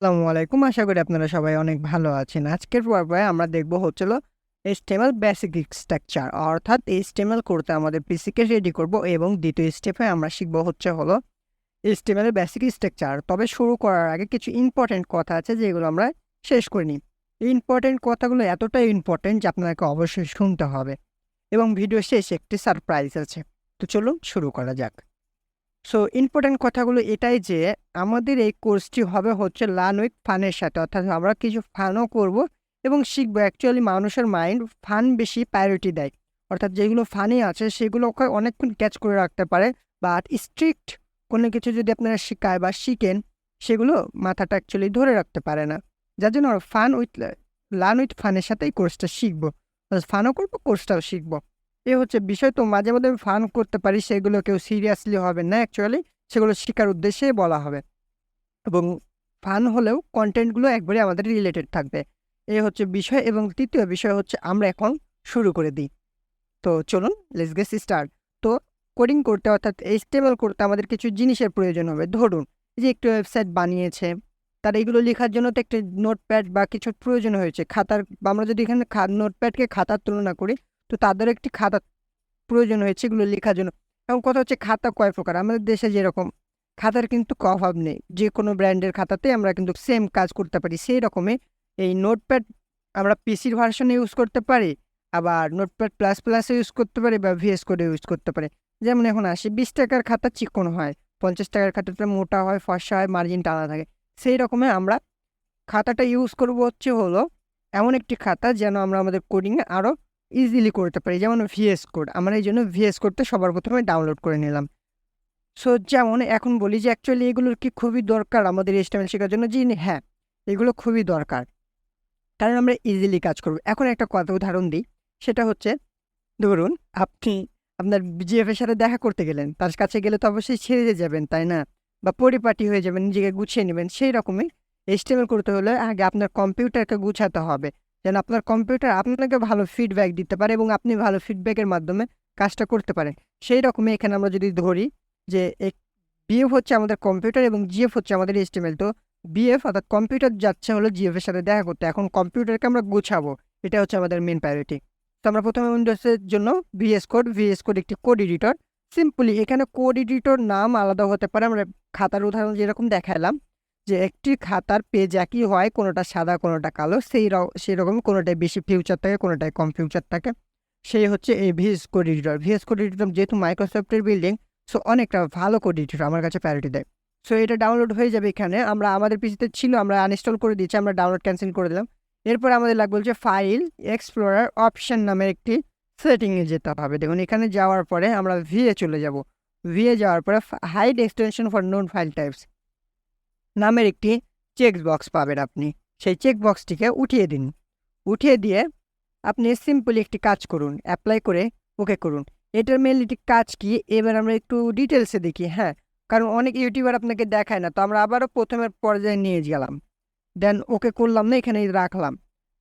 আসসালামু আলাইকুম। আশা করি আপনারা সবাই অনেক ভালো আছেন। আজকের পর্বে আমরা দেখব হচ্ছিল HTML বেসিক স্ট্রাকচার, অর্থাৎ HTML করতে আমাদের পিসিকে রেডি করব এবং দ্বিতীয় স্টেপে আমরা শিখব হলো HTML এর বেসিক স্ট্রাকচার। তবে শুরু করার আগে কিছু ইম্পর্টেন্ট কথা আছে যেগুলো আমরা শেষ করে নিই। এই ইম্পর্টেন্ট কথাগুলো এতটাই ইম্পর্টেন্ট যে আপনাকে অবশ্যই শুনতে হবে এবং ভিডিও শেষে একটি সারপ্রাইজ আছে। তো চলুন শুরু করা যাক। সো ইম্পর্টেন্ট কথাগুলো এটাই যে আমাদের এই কোর্সটি হবে হচ্ছে লার্ন উইথ ফানের সাথে, অর্থাৎ আমরা কিছু ফানও করব এবং শিখবো। অ্যাকচুয়ালি মানুষের মাইন্ড ফান বেশি প্রায়োরিটি দেয়, অর্থাৎ যেগুলো ফানি আছে সেগুলোকে অনেকক্ষণ ক্যাচ করে রাখতে পারে, বাট স্ট্রিক্ট কোনো কিছু যদি আপনারা শেখায় বা শিখেন সেগুলো মাথাটা অ্যাকচুয়ালি ধরে রাখতে পারে না। যার জন্য ফান উইথ লার্ন উইথ ফানের সাথে এই কোর্সটা শিখবো, ফানও করবো, কোর্সটাও শিখবো। এ হচ্ছে বিষয়। তো মাঝে মধ্যে আমি ফান করতে পারি, সেগুলো কেউ সিরিয়াসলি হবে না, অ্যাকচুয়ালি সেগুলো শেখার উদ্দেশ্যে বলা হবে এবং ফান হলেও কন্টেন্টগুলো একবারে আমাদের রিলেটেড থাকবে। এই হচ্ছে বিষয়। এবং তৃতীয় বিষয় হচ্ছে আমরা এখন শুরু করে দিই। তো চলুন লেটস গেট স্টার্ট। তো কোডিং করতে অর্থাৎ HTML করতে আমাদের কিছু জিনিসের প্রয়োজন হবে। ধরুন যে একটি ওয়েবসাইট বানিয়েছে, তার এইগুলো লেখার জন্য তো একটা নোটপ্যাড বা কিছু প্রয়োজন হয়েছে, খাতার। বা আমরা যদি এখানে নোটপ্যাডকে খাতার তুলনা করি, তো তাদের একটি খাতা প্রয়োজন হয়েছে এগুলো লেখার জন্য। এবং কথা হচ্ছে খাতা কয় প্রকার আমাদের দেশে, যেরকম খাতার কিন্তু অভাব নেই, যে কোনো ব্র্যান্ডের খাতাতে আমরা কিন্তু সেম কাজ করতে পারি। সেই রকমই এই নোটপ্যাড আমরা পিসির ভার্সনে ইউজ করতে পারি, আবার নোটপ্যাড প্লাস প্লাসে ইউজ করতে পারি বা ভিএস কোডে ইউজ করতে পারি। যেমন এখন আসি 20 টাকার খাতা চিকন হয়, 50 টাকার খাতাটা মোটা হয়, ফর্সা হয়, মার্জিন টানা থাকে। সেই রকমই আমরা খাতাটা ইউজ করবো হলো এমন একটি খাতা যেন আমরা আমাদের কোডিংয়ে আরও ইজিলি করতে পারি। যেমন ভিএস কোড, আমরা এই জন্য ভিএস কোডটা সবার প্রথমে ডাউনলোড করে নিলাম। সো যেমন এখন বলি যে অ্যাকচুয়ালি এগুলোর কি খুবই দরকার আমাদের HTML শেখার জন্য? জি হ্যাঁ, এগুলো খুবই দরকার, কারণ আমরা ইজিলি কাজ করব। এখন একটা কথা উদাহরণ দিই, সেটা হচ্ছে ধরুন আপনি আপনার জিএফ এর সাথে দেখা করতে গেলেন, তার কাছে গেলে তো অবশ্যই ছেড়ে যাবেন, তাই না? বা পরিপাটি হয়ে যাবেন, নিজেকে গুছিয়ে নেবেন। সেই রকমই HTML করতে হলে আগে আপনার কম্পিউটারকে গুছাতে হবে, যেন আপনার কম্পিউটার আপনাকে ভালো ফিডব্যাক দিতে পারে এবং আপনি ভালো ফিডব্যাকের মাধ্যমে কাজটা করতে পারেন। সেই রকমই এখানে আমরা যদি ধরি যে বিএফ হচ্ছে আমাদের কম্পিউটার এবং জিএফ হচ্ছে আমাদের HTML। তো বিএফ অর্থাৎ কম্পিউটার যাচ্ছে হলো জিএফ এর সাথে দেখা করতে, এখন কম্পিউটারকে আমরা গুছাবো, এটা হচ্ছে আমাদের মেন প্রায়োরিটি। তো আমরা প্রথমে উইন্ডোজের জন্য ভিএস কোড একটি কোড এডিটর। সিম্পলি এখানে কোড এডিটর নাম আলাদা হতে পারে। আমরা খাতার উদাহরণ যেরকম দেখালাম যে একটি খাতার পেজ একই হয়, কোনোটা সাদা কোনোটা কালো, সেই রকম কোনোটায় বেশি ফিউচার থাকে কোনোটায় কম ফিউচার থাকে। সেই হচ্ছে এই VS code editor. VS code editor যেহেতু মাইক্রোসফটের বিল্ডিং, সো অনেকটা ভালো কোড এডিটর আমার কাছে প্রায়োরিটি দেয়। সো এটা ডাউনলোড হয়ে যাবে। এখানে আমরা আমাদের পিসিতে ছিল, আমরা আনইনস্টল করে দিয়েছি, আমরা ডাউনলোড ক্যান্সেল করে দিলাম। এরপর আমাদের লাগবে হচ্ছে ফাইল এক্সপ্লোরার অপশন নামের একটি সেটিংয়ে যেতে হবে। দেখুন এখানে যাওয়ার পরে আমরা ভিএ চলে যাব। ভিএ যাওয়ার পরে hide extension for known file types নামের একটি চেক বক্স পাবেন আপনি। সেই চেক বক্সটিকে উঠিয়ে দিন। উঠিয়ে দিয়ে আপনি সিম্পলি একটি কাজ করুন, অ্যাপ্লাই করে ওকে করুন। এটার মেনলি কাজ কি এবার আমরা একটু ডিটেলসে দেখি। হ্যাঁ, কারণ অনেক ইউটিউবার আপনাকে দেখায় না, তো আমরা আবারও প্রথমের পর্যায়ে নিয়ে গেলাম, দেন ওকে করলাম না, এখানে রাখলাম।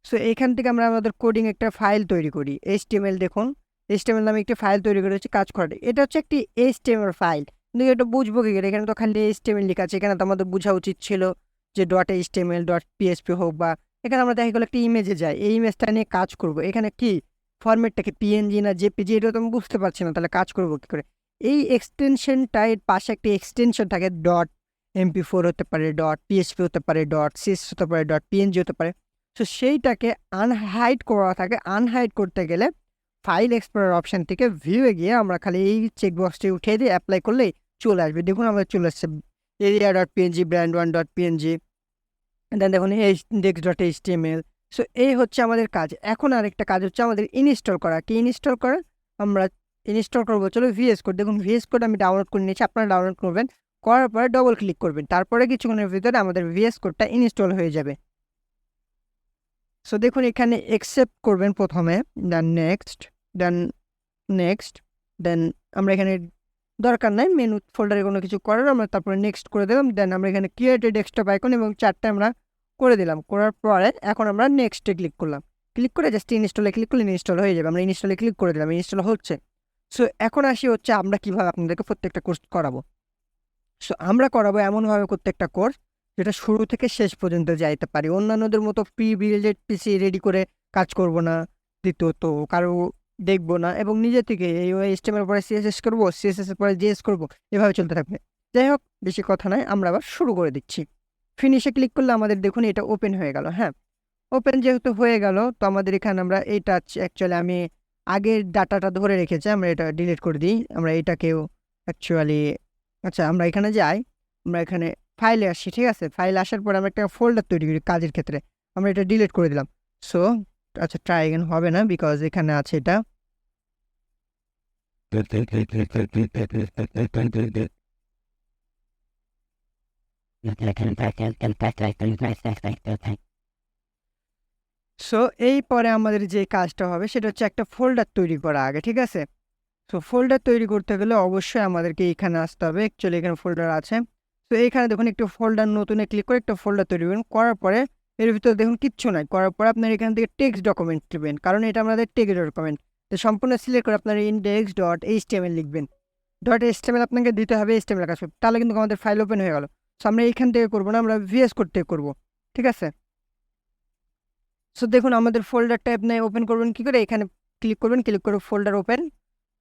সো এখান থেকে আমরা আমাদের কোডিং একটা ফাইল তৈরি করি। HTML দেখুন, HTML নামে একটি ফাইল তৈরি করে হচ্ছে কাজ করা। এটা হচ্ছে একটি HTML ফাইল, কিন্তু এটা বুঝবো কি করে? এখানে তো খালি HTML লেখা আছে। এখানে তো আমাদের বোঝা উচিত ছিল যে .html .php হোক, বা এখানে আমরা দেখা গেলো একটা ইমেজে যাই, এই ইমেজটা নিয়ে কাজ করব। এখানে কি ফরম্যাটটা কি পিএনজি না জেপিজি, এটা তো আমি বুঝতে পারছি না, তাহলে কাজ করবো কি করে? এই এক্সটেনশনটা এর পাশে একটি এক্সটেনশন থাকে, MP4 হতে পারে, .php হতে পারে, .sys হতে পারে, .png হতে পারে। সো সেইটাকে আনহাইড করা থাকে। আনহাইড করতে গেলে ফাইল এক্সপ্লোরার অপশন থেকে ভিউয়ে গিয়ে আমরা খালি এই চেকবক্সটি উঠিয়ে দিয়ে অ্যাপ্লাই করলেই চলে আসবে। দেখুন আমাদের চলে আসছে area.png, brand1.png, দেন দেখুন index.html। সো এই হচ্ছে আমাদের কাজ। এখন আরেকটা কাজ হচ্ছে আমাদের ইনস্টল করা। কি ইনস্টল করা? আমরা ইনস্টল করবো চলো ভিএস কোড। দেখুন ভিএস কোড আমি ডাউনলোড করে নিয়েছি, আপনারা ডাউনলোড করবেন, করার পরে ডবল ক্লিক করবেন, তারপরে কিছুক্ষণের ভিতরে আমাদের ভিএস কোডটা ইনস্টল হয়ে যাবে। সো দেখুন এখানে অ্যাকসেপ্ট করবেন প্রথমে, দেন নেক্সট, দেন নেক্সট, দেন আমরা এখানে দরকার নাই মেনু ফোল্ডারে কোনো কিছু করার, আমরা তারপরে নেক্সট করে দিলাম। দেন আমরা এখানে ক্রিয়েটেড ডেস্কটপ আইকন এবং চারটে আমরা করে দিলাম। করার পরে এখন আমরা নেক্সটে ক্লিক করলাম। ক্লিক করে জাস্ট ইনস্টলে ক্লিক করলে ইনস্টল হয়ে যাবে। আমরা ইনস্টলে ক্লিক করে দিলাম, ইনস্টল হচ্ছে। সো এখন আসি হচ্ছে আমরা কীভাবে আপনাদেরকে প্রত্যেকটা কোর্স করাবো। সো আমরা করাবো এমনভাবে প্রত্যেকটা কোর্স যেটা শুরু থেকে শেষ পর্যন্ত যাইতে পারি। অন্যান্যদের মতো প্রি বিল্ডেড পিসি রেডি করে কাজ করব না, দ্বিতীয়ত কারো দেখবো না, এবং নিজে থেকে এই HTML পরে CSS করবো, CSS এর পরে JS করবো, এভাবে চলতে থাকবে। যাই হোক, বেশি কথা নয়, আমরা আবার শুরু করে দিচ্ছি। ফিনিশে ক্লিক করলে আমাদের দেখুন এটা ওপেন হয়ে গেল। হ্যাঁ, ওপেন যেহেতু হয়ে গেল, তো আমাদের এখানে আমরা এইটা অ্যাকচুয়ালি আমি আগের ডাটাটা ধরে রেখেছি, আমরা এটা ডিলিট করে দিই। আমরা এটাকেও অ্যাকচুয়ালি, আচ্ছা আমরা এখানে যাই, আমরা এখানে ফাইলে আসি, ঠিক আছে? ফাইলে আসার পর আমরা একটা ফোল্ডার তৈরি করি কাজের ক্ষেত্রে, আমরা এটা ডিলিট করে দিলাম। সো আচ্ছা, ট্রাই এগেন হবে না, বিকজ এখানে আছে এটা। সো এই পরে আমাদের যে কাজটা হবে সেটা হচ্ছে একটা ফোল্ডার তৈরি করা আগে, ঠিক আছে? সো ফোল্ডার তৈরি করতে গেলে অবশ্যই আমাদেরকে এখানে আসতে হবে। অ্যাকচুয়ালি এখানে ফোল্ডার আছে। তো এখানে দেখুন একটু ফোল্ডার নতুনে ক্লিক করে একটা ফোল্ডার তৈরি করবেন। করার পরে এর ভিতরে দেখুন কিচ্ছু নাই। করার পরে আপনার এখান থেকে টেক্সট ডকুমেন্ট নেবেন, কারণ এটা আমাদের টেক্সট ডকুমেন্ট। তো সম্পূর্ণ সিলেক্ট করে আপনার index.html লিখবেন। .html আপনাকে দিতে হবে, HTML কাজ করবে, তাহলে কিন্তু আমাদের ফাইল ওপেন হয়ে গেল। সো আমরা এইখান থেকে করবো না, আমরা VS কোড থেকে করবো, ঠিক আছে? সো দেখুন আমাদের ফোল্ডারটা আপনি ওপেন করবেন কী করে, এখানে ক্লিক করবেন, ক্লিক করে ফোল্ডার ওপেন,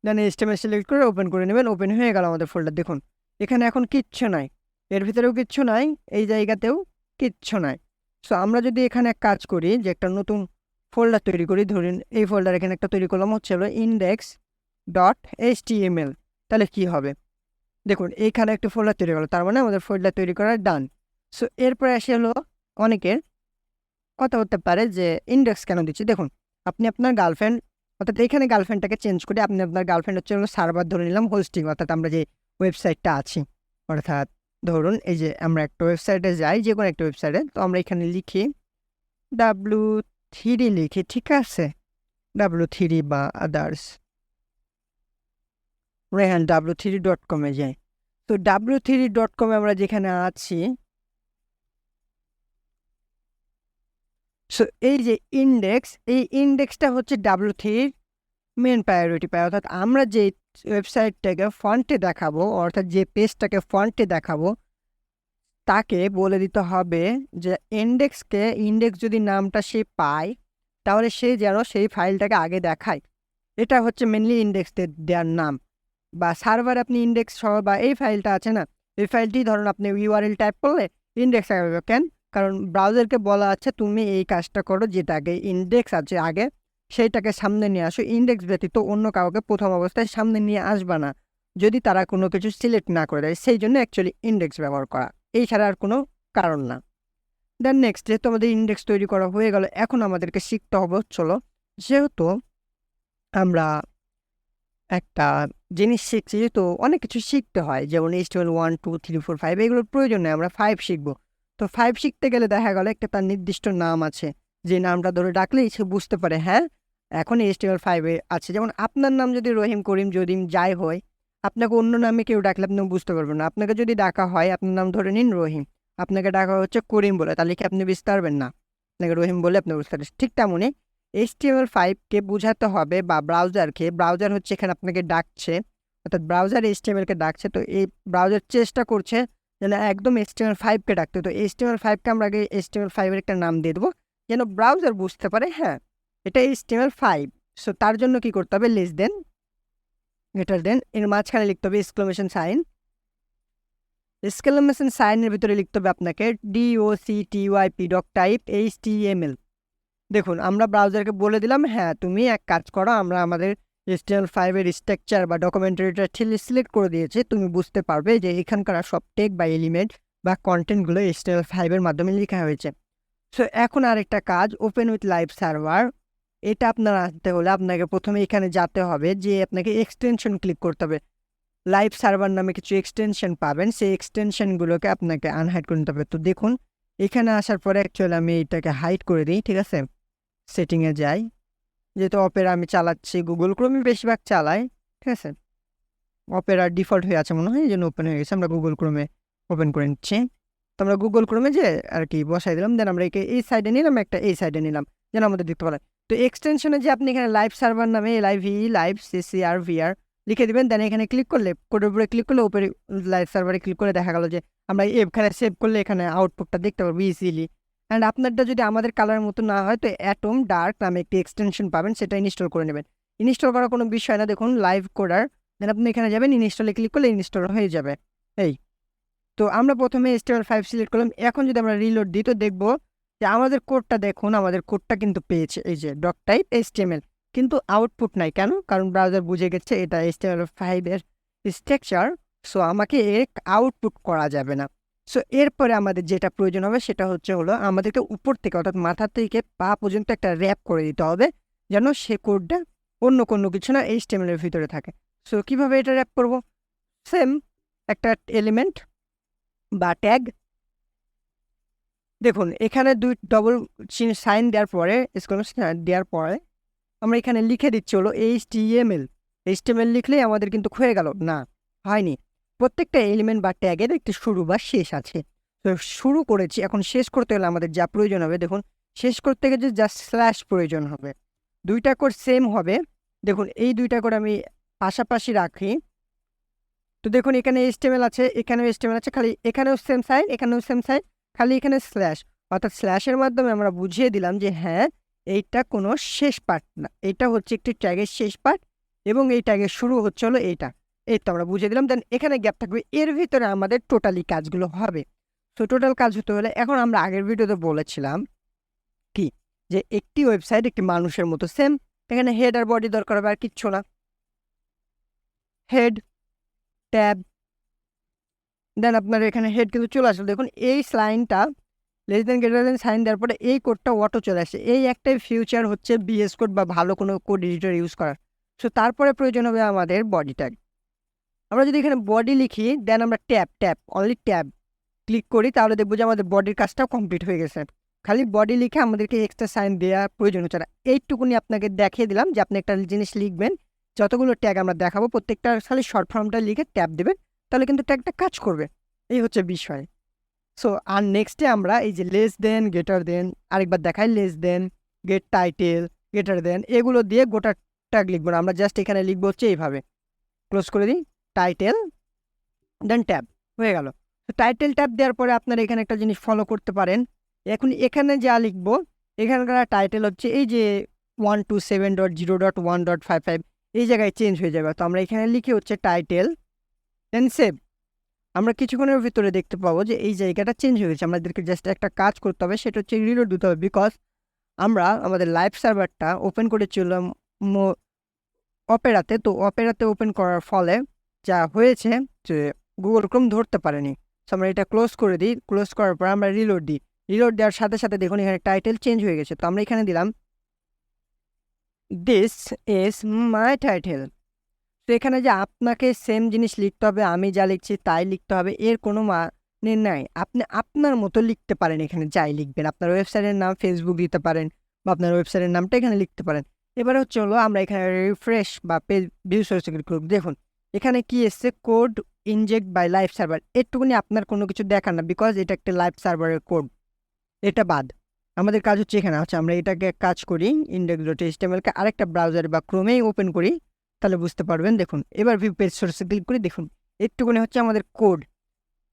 দেন HTML সিলেক্ট করে ওপেন করে নেবেন। ওপেন হয়ে গেল আমাদের ফোল্ডার। দেখুন এখানে এখন কিচ্ছু নাই, এর ভিতরেও কিচ্ছু নাই, এই জায়গাতেও কিচ্ছু নাই। সো আমরা যদি এখানে এক কাজ করি, যে একটা নতুন ফোল্ডার তৈরি করি, ধরুন এই ফোল্ডার এখানে একটা তৈরি করলাম, হচ্ছে হলো index.html, তাহলে কি হবে দেখুন এইখানে একটা ফোল্ডার তৈরি হলো, তার মানে আমাদের ফোল্ডার তৈরি করা ডান। সো এরপরে আসে হলো অনেকের কথা হতে পারে যে ইন্ডেক্স কেন দিচ্ছি। দেখুন আপনি আপনার গার্লফ্রেন্ড, অর্থাৎ এখানে গার্লফ্রেন্ডটাকে চেঞ্জ করে আপনি আপনার গার্লফ্রেন্ড হচ্ছে হলো সার্ভার ধরে নিলাম, হোস্টিং, অর্থাৎ আমরা যে ওয়েবসাইটটা আছি, অর্থাৎ ধরুন এই যে আমরা একটা ওয়েবসাইটে যাই, যে কোনো একটা ওয়েবসাইটে, তো আমরা এখানে লিখি W3 লিখি, ঠিক আছে? W3 বা আদার্স, রেহান w3.com যাই। তো w3.com আমরা যেখানে আছি, সো এই যে ইন্ডেক্স, এই ইন্ডেক্সটা হচ্ছে W3 মেন প্রায়োরিটি পায়, অর্থাৎ আমরা যে ওয়েবসাইটটাকে ফন্টে দেখাবো, অর্থাৎ যে পেজটাকে ফন্টে দেখাবো, তাকে বলে দিতে হবে যে ইন্ডেক্স যদি নামটা সে পায়, তাহলে সে যেন সেই ফাইলটাকে আগে দেখায়। এটা হচ্ছে মেনলি ইন্ডেক্স দেওয়ার নাম। বা সার্ভার আপনি ইন্ডেক্স সহ, বা এই ফাইলটা আছে না, এই ফাইলটি ধরুন আপনি URL টাইপ করলে ইন্ডেক্স আসবে। কেন? কারণ ব্রাউজারকে বলা আছে তুমি এই কাজটা করো, যেটাকে ইন্ডেক্স আছে আগে সেইটাকে সামনে নিয়ে আসো, ইন্ডেক্স ব্যতীত অন্য কাউকে প্রথম অবস্থায় সামনে নিয়ে আসবা না, যদি তারা কোনো কিছু সিলেক্ট না করে দেয়। সেই জন্য অ্যাকচুয়ালি ইন্ডেক্স ব্যবহার করা, এই ছাড়া আর কোনো কারণ না। দেন নেক্সট, যেহেতু আমাদের ইন্ডেক্স তৈরি করা হয়ে গেল, এখন আমাদেরকে শিখতে হবে চলো, যেহেতু আমরা একটা জিনিস শিখছি, তো অনেক কিছু শিখতে হয়, যেমন HTML 1 2 3 4 5 এগুলোর প্রয়োজন নেই, আমরা 5 শিখবো। তো 5 শিখতে গেলে দেখা গেল একটা তার নির্দিষ্ট নাম আছে, যে নামটা ধরে ডাকলেই সে বুঝতে পারে হ্যাঁ এখন HTML5 আছে। যেমন আপনার নাম যদি রহিম, করিম, যদিম যাই হয়, আপনাকে অন্য নামে কেউ ডাকলে আপনি বুঝতে পারবেন না। আপনাকে যদি ডাকা হয়, আপনার নাম ধরে নিন রহিম, আপনাকে ডাকা হচ্ছে করিম বলে, তাহলে কি আপনি বুঝতে পারবেন না? আপনাকে রহিম বলে আপনি বুঝতে পারবেন। ঠিক তেমনই HTML5কে বুঝাতে হবে, বা ব্রাউজারকে, ব্রাউজার হচ্ছে এখানে আপনাকে ডাকছে, অর্থাৎ ব্রাউজার HTML-কে ডাকছে, তো এই ব্রাউজার চেষ্টা করছে যেন একদম HTML5কে ডাকতে। তো HTML5কে আমরা আগে HTML5-এর একটা নাম দিয়ে দেবো, যেন ব্রাউজার বুঝতে পারে হ্যাঁ এটা HTML5। সো তার জন্য কি করতে হবে, লেস দেন, গ্রেটার দেন, এর মাঝখানে লিখতে হবে এক্সক্লেমেশন সাইন, এক্সক্লেমেশন সাইনের ভিতরে লিখতে হবে আপনাকে doctyp.type HTML। দেখুন আমরা ব্রাউজারকে বলে দিলাম হ্যাঁ তুমি এক কাজ করো, আমরা আমাদের HTML5-এর স্ট্রাকচার বা ডকুমেন্টারিটা সিলেক্ট করে দিয়েছে, তুমি বুঝতে পারবে যে এখানকার সব টেক বা এলিমেন্ট বা কন্টেন্টগুলো HTML5-এর মাধ্যমে লেখা হয়েছে। সো এখন আরেকটা কাজ, ওপেন উইথ লাইভ সার্ভার, এটা আপনার আসতে হলে আপনাকে প্রথমে এখানে যেতে হবে, যে আপনাকে এক্সটেনশন ক্লিক করতে হবে। লাইভ সার্ভার নামে কিছু এক্সটেনশন পাবেন, সেই এক্সটেনশনগুলোকে আপনাকে আনহাইড করে নিতে হবে। তো দেখুন এখানে আসার পরে অ্যাকচুয়ালি আমি এটাকে হাইড করে দিই, ঠিক আছে? সেটিংয়ে যাই, যেহেতু অপেরা আমি চালাচ্ছি, গুগল ক্রোমে বেশিরভাগ চালাই, ঠিক আছে? অপেরা ডিফল্ট হয়ে আছে মনে হয়, এই জন্য ওপেন হয়ে গেছে, আমরা গুগল ক্রোমে ওপেন করে নিচ্ছি। তো আমরা গুগল ক্রোমে যে আর কি বসাই দিলাম, দেন আমরা এই সাইডে নিলাম, একটা এই সাইডে নিলাম, যেন আমাদের দেখতে পারে। তো এক্সটেনশনে যে আপনি এখানে লাইভ সার্ভার নামে LIVE লাইভ CCRVR, লিখে দিবেন। দেন এখানে ক্লিক করলে কোডের উপরে ক্লিক করলে উপরে লাইভ সার্ভারে ক্লিক করে দেখা গেল যে আমরা এখানে সেভ করলে এখানে আউটপুটটা দেখতে পারবো ইজিলি। অ্যান্ড আপনারটা যদি আমাদের কালারের মতো না হয় তো অ্যাটম ডার্ক নামে একটি এক্সটেনশন পাবেন, সেটা ইনস্টল করে নেবেন। ইনস্টল করার কোনো বিষয় না, দেখুন লাইভ কোডার। দেন আপনি এখানে যাবেন, ইনস্টলে ক্লিক করলে ইনস্টল হয়ে যাবে। এই তো আমরা প্রথমে HTML5 সিলেক্ট করলাম। এখন যদি আমরা রিলোড দিই তো দেখবো যে আমাদের কোডটা, দেখুন আমাদের কোডটা কিন্তু পেয়েছে, এই যে ডক টাইপ HTML, কিন্তু আউটপুট নাই। কেন? কারণ ব্রাউজার বুঝে গেছে এটা HTML5 এর স্ট্রাকচার, সো আমাকে এর আউটপুট করা যাবে না। সো এরপরে আমাদের যেটা প্রয়োজন হবে সেটা হলো আমাদেরকে উপর থেকে অর্থাৎ মাথা থেকে পা পর্যন্ত একটা র্যাপ করে দিতে হবে, যেন সে কোডটা অন্য কোনো কিছু না HTML এর ভিতরে থাকে। সো কিভাবে এটা র্যাপ করব? সেম একটা এলিমেন্ট বা ট্যাগ, দেখুন এখানে দুই ডবল সাইন দেওয়ার পরে দেওয়ার পরে আমরা এখানে লিখে দিচ্ছি হলো HTML লিখলেই আমাদের কিন্তু হয়ে গেল না, হয়নি। প্রত্যেকটা এলিমেন্ট বা ট্যাগের একটি শুরু বা শেষ আছে। তো শুরু করেছি, এখন শেষ করতে হলে আমাদের যা প্রয়োজন হবে, দেখুন শেষ করতে গেলে জাস্ট স্ল্যাশ প্রয়োজন হবে। দুইটা কোড সেম হবে, দেখুন এই দুইটা কোড আমি পাশাপাশি রাখি। তো দেখুন এখানে HTML আছে, এখানেও HTML আছে, খালি এখানেও সেম সাইন, এখানেও সেম সাইন, খালি এখানে স্ল্যাশ। অর্থাৎ স্ল্যাশের মাধ্যমে আমরা বুঝিয়ে দিলাম যে হ্যাঁ এইটা কোনো শেষ পার্ট না, এটা হচ্ছে একটি ট্যাগের শেষ পার্ট এবং এই ট্যাগের শুরু হলো এইটা। এই তো আমরা বুঝিয়ে দিলাম। দেন এখানে গ্যাপ থাকবে, এর ভিতরে আমাদের টোটালি কাজগুলো হবে। তো টোটাল কাজ হতে হলে এখন আমরা আগের ভিডিওতে বলেছিলাম কি যে একটি ওয়েবসাইট একটি মানুষের মতো সেম, এখানে হেড আর বডি দরকার হবে, আর কিচ্ছু না। হেড ট্যাব, দেন আপনার এখানে হেড কিন্তু চলে আসলো। দেখুন এই লাইনটা less than greater than sign দেওয়ার পরে এই কোডটা অটো চলে আসে। এই একটাই ফিউচার হচ্ছে বিএস কোড বা ভালো কোনো কোড এডিটর ইউজ করার। সো তারপরে প্রয়োজন হবে আমাদের বডি ট্যাগ। আমরা যদি এখানে বডি লিখি, দেন আমরা ট্যাব অনলি ট্যাব ক্লিক করি, তাহলে দেখবো যে আমাদের বডির কাজটাও কমপ্লিট হয়ে গেছে। খালি বডি লিখে আমাদেরকে এক্সট্রা সাইন দেওয়া প্রয়োজন হচ্ছে না। এইটুকুনি আপনাকে দেখিয়ে দিলাম যে আপনি একটা জিনিস লিখবেন, যতগুলো ট্যাগ আমরা দেখাবো প্রত্যেকটা খালি শর্ট ফর্মটা লিখে ট্যাব দেবেন, তাহলে কিন্তু ট্যাগটা কাজ করবে। এই হচ্ছে বিষয়। সো আর নেক্সটে আমরা এই যে লেস দেন গ্রেটার দেন, আরেকবার দেখাই, less than, get title, greater than, এগুলো দিয়ে গোটা ট্যাগ লিখবো না, আমরা জাস্ট এখানে লিখবো হচ্ছে এইভাবে। ক্লোজ করে দিই, টাইটেল দেন ট্যাব, হয়ে গেল। তো টাইটেল ট্যাব দেওয়ার পরে আপনারা এখানে একটা জিনিস ফলো করতে পারেন। এখন এখানে যা লিখবো, এখানকার টাইটেল হচ্ছে এই যে 127.0.1.55, এই জায়গায় চেঞ্জ হয়ে যাবে। তো আমরা এখানে লিখে হচ্ছে টাইটেল দেন সেভ। আমরা কিছুক্ষণের ভিতরে দেখতে পাবো যে এই জায়গাটা চেঞ্জ হয়ে গেছে। আমাদেরকে জাস্ট একটা কাজ করতে হবে, সেটা হচ্ছে রিলোড দিতে হবে, বিকজ আমরা আমাদের লাইভ সার্ভারটা ওপেন করেছিলাম অপেরাতে। তো অপেরাতে ওপেন করার ফলে যা হয়েছে যে গুগল ক্রোম ধরতে পারেনি। সো আমরা এটা ক্লোজ করে দিই, ক্লোজ করার পর আমরা রিলোড দিই। রিলোড দেওয়ার সাথে সাথে দেখুন এখানে টাইটেল চেঞ্জ হয়ে গেছে। তো আমরা এখানে দিলাম দিস ইজ মাই টাইটেল। তো এখানে যে আপনাকে সেম জিনিস লিখতে হবে, আমি যা লিখছি তাই লিখতে হবে, এর কোনো মানে নাই। আপনি আপনার মতো লিখতে পারেন, এখানে যাই লিখবেন। আপনার ওয়েবসাইটের নাম ফেসবুক দিতে পারেন বা আপনার ওয়েবসাইটের নামটা এখানে লিখতে পারেন। এবারে আমরা এখানে রিফ্রেশ বা পেজ ভিউ সোর্স করব। দেখুন এখানে কি এসছে, code inject by live server. এটুকুনি আপনার কোনো কিছু দেখার না, বিকজ এটা একটা লাইভ সার্ভারের কোড। এটা বাদ আমাদের কাজ হচ্ছে এখানে আমরা এটাকে কাজ করি index.html-কে আরেকটা ব্রাউজারে বা ক্রোমেই ওপেন করি, তাহলে বুঝতে পারবেন। দেখুন এবার ভিউ পেজ সোর্সে ক্লিক করি, দেখুন একটুখানি হচ্ছে আমাদের কোড,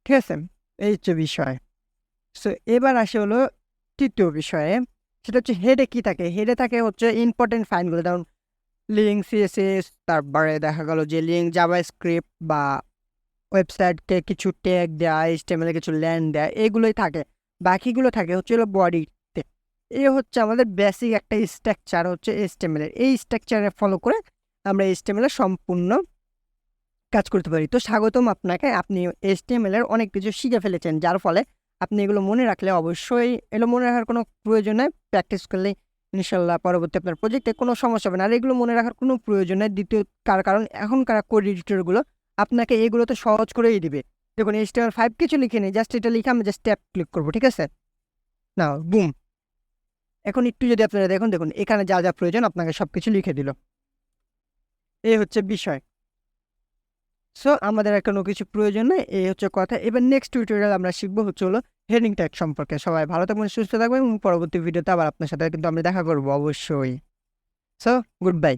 ঠিক আছে? এই হচ্ছে বিষয়। সো এবার আসে তৃতীয় বিষয়ে, সেটা হচ্ছে হেডে কি থাকে। হেডে থাকে হচ্ছে ইম্পর্টেন্ট ফাইলগুলো, যেমন লিঙ্ক, সিএসএস, তারপরে দেখা গেল যে লিঙ্ক, জাভাস্ক্রিপ্ট বা ওয়েবসাইটকে কিছু ট্যাগ দেয়া, HTML কিছু ল্যান্ড দেয়া, এগুলোই থাকে। বাকিগুলো থাকে হচ্ছে বডিতে। এই হচ্ছে আমাদের বেসিক একটা স্ট্রাকচার হচ্ছে HTML-এর। এই স্ট্রাকচারে ফলো করে আমরা HTML-এর সম্পূর্ণ কাজ করতে পারি। তো স্বাগতম আপনাকে, আপনি HTML-এর অনেক কিছু শিখে ফেলেছেন, যার ফলে আপনি এগুলো মনে রাখলে অবশ্যই, এগুলো মনে রাখার কোনো প্রয়োজন নেই, প্র্যাকটিস করলে ইনশাল্লাহ পরবর্তী আপনার প্রজেক্টে কোনো সমস্যা হবে না। আর এগুলো মনে রাখার কোনো প্রয়োজন নেই দ্বিতীয় কারণ এখনকার কোড এডিটরগুলো আপনাকে এগুলো তো সহজ করেই দিবে। দেখুন HTML5 কিছু লিখে নিই, জাস্ট এটা লিখে আমি জাস্ট ট্যাপ ক্লিক করবো, ঠিক আছে? না বুম, এখন একটু যদি আপনারা দেখুন এখানে যা যা প্রয়োজন আপনাকে সব কিছু লিখে দিল। এই হচ্ছে বিষয়। সো আমাদের আর কোনো কিছু প্রয়োজন নেই, এই হচ্ছে কথা। এবার নেক্সট টিউটোরিয়াল আমরা শিখবো হচ্ছে হেডিং ট্যাগ সম্পর্কে। সবাই ভালো থাকবেন, সুস্থ থাকবেন এবং পরবর্তী ভিডিওতে আবার আপনার সাথে কিন্তু আমরা দেখা করবো অবশ্যই। So good bye.